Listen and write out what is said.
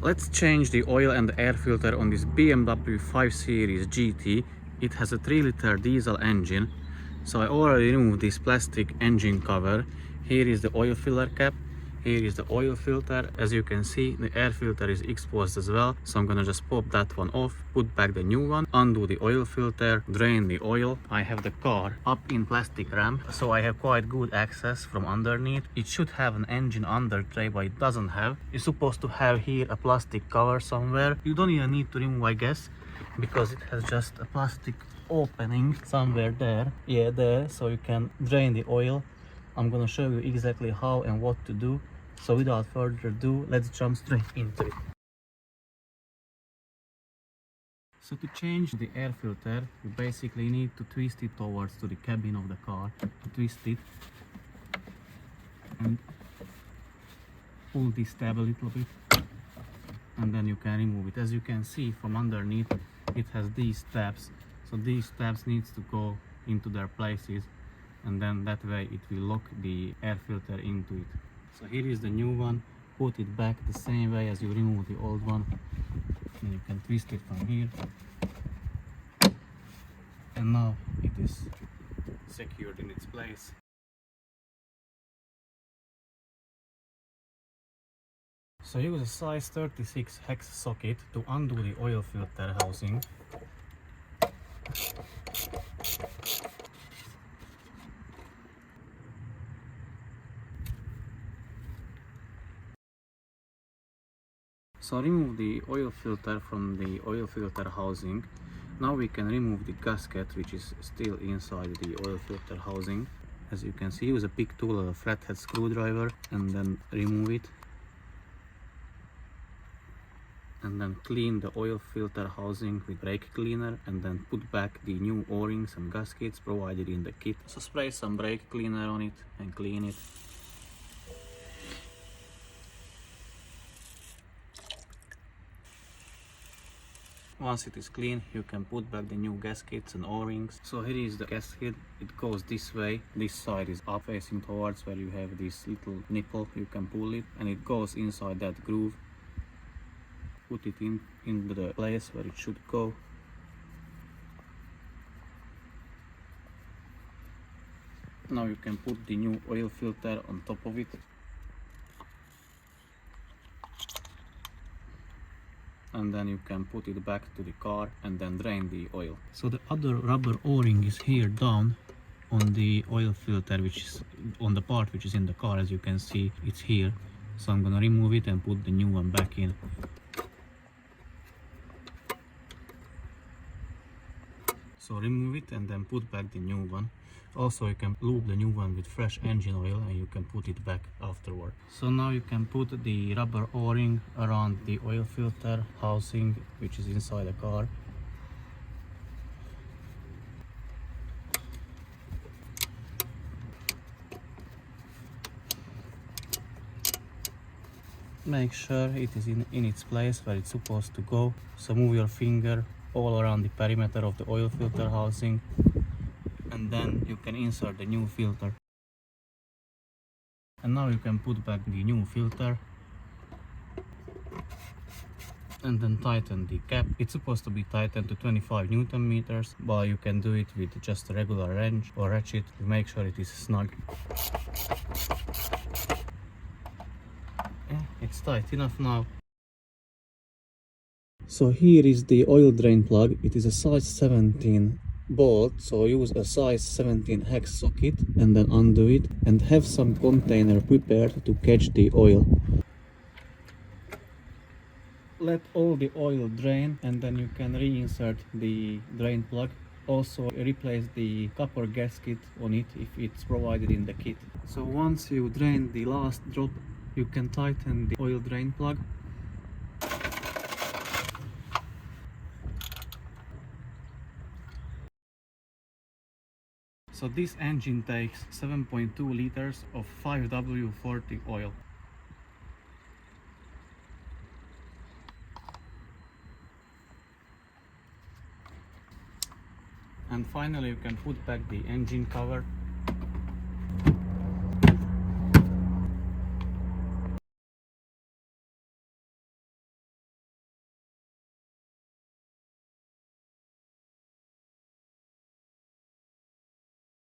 Let's change the oil and the air filter on this BMW 5 Series GT. It has a 3-liter diesel engine. So I already removed this plastic engine cover. Here is the oil filler cap. Here is the oil filter. As you can see, the air filter is exposed as well. So I'm gonna just pop that one off, put back the new one, undo the oil filter, drain the oil. I have the car up in plastic ramp, so I have quite good access from underneath. It should have an engine under tray, but it doesn't have. It's supposed to have here a plastic cover somewhere. You don't even need to remove, I guess, because it has just a plastic opening somewhere there. Yeah, there, so you can drain the oil. I'm gonna show you exactly how and what to do. So without further ado, let's jump straight into it. So to change the air filter, you basically need to twist it towards to the cabin of the car. Twist it and pull this tab a little bit, and then you can remove it. As you can see from underneath, it has these tabs. So these tabs needs to go into their places, and then that way it will lock the air filter into it. So here is the new one. Put it back the same way as you remove the old one, and you can twist it from here, and now it is secured in its place. So use a size 36 hex socket to undo the oil filter housing. So remove the oil filter from the oil filter housing. Now we can remove the gasket which is still inside the oil filter housing. As you can see, use a big tool or a flathead screwdriver and then remove it. And then clean the oil filter housing with brake cleaner, and then put back the new O-rings and gaskets provided in the kit. So spray some brake cleaner on it and clean it. Once it is clean, you can put back the new gaskets and O-rings. So here is the gasket. It goes this way. This side is up facing towards where you have this little nipple. You can pull it and it goes inside that groove. Put it in the place where it should go. Now you can put the new oil filter on top of it. And then you can put it back to the car and then drain the oil. So the other rubber O-ring is here down on the oil filter, which is on the part which is in the car. As you can see, it's here. So I'm gonna remove it and put the new one back in. So remove it and then put back the new one. Also, you can lube the new one with fresh engine oil and you can put it back afterward. So now you can put the rubber O-ring around the oil filter housing which is inside the car. Make sure it is in its place where it's supposed to go. So move your finger all around the perimeter of the oil filter housing, and then you can insert the new filter. And now you can put back the new filter and then tighten the cap. It's supposed to be tightened to 25 Newton meters, but you can do it with just a regular wrench or ratchet to make sure it is snug. Yeah, it's tight enough now. So here is the oil drain plug. It is a size 17 bolt, so use a size 17 hex socket and then undo it, and have some container prepared to catch the oil. Let all the oil drain and then you can reinsert the drain plug. Also replace the copper gasket on it if it's provided in the kit. So once you drain the last drop, you can tighten the oil drain plug. So this engine takes 7.2 liters of 5W40 oil. And finally you can put back the engine cover